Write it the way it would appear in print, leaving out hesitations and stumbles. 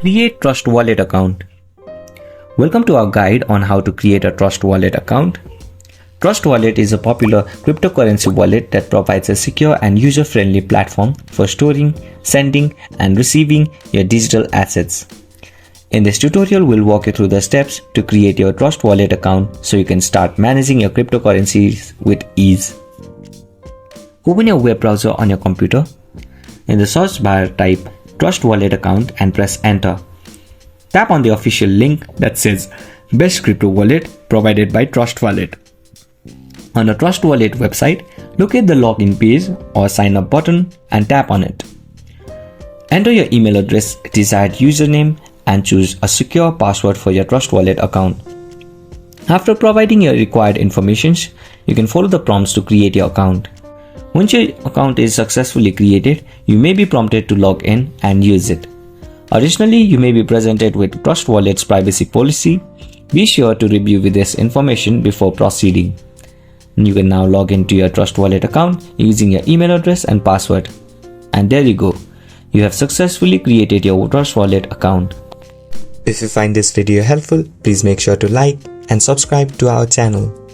Create Trust Wallet account. Welcome to our guide on how to create a Trust Wallet account. Trust Wallet is a popular cryptocurrency wallet that provides a secure and user-friendly platform for storing, sending, and receiving your digital assets. In this tutorial, we'll walk you through the steps to create your Trust Wallet account so you can start managing your cryptocurrencies with ease. Open your web browser on your computer. In the search bar, type Trust Wallet account and press enter. Tap on the official link that says Best Crypto Wallet provided by Trust Wallet. On the Trust Wallet website, locate the login page or sign up button and tap on it. Enter your email address, desired username, and choose a secure password for your Trust Wallet account. After providing your required information, you can follow the prompts to create your account. Once your account is successfully created, you may be prompted to log in and use it. Additionally, you may be presented with Trust Wallet's privacy policy. Be sure to review this information before proceeding. You can now log into your Trust Wallet account using your email address and password. And there you go. You have successfully created your Trust Wallet account. If you find this video helpful, please make sure to like and subscribe to our channel.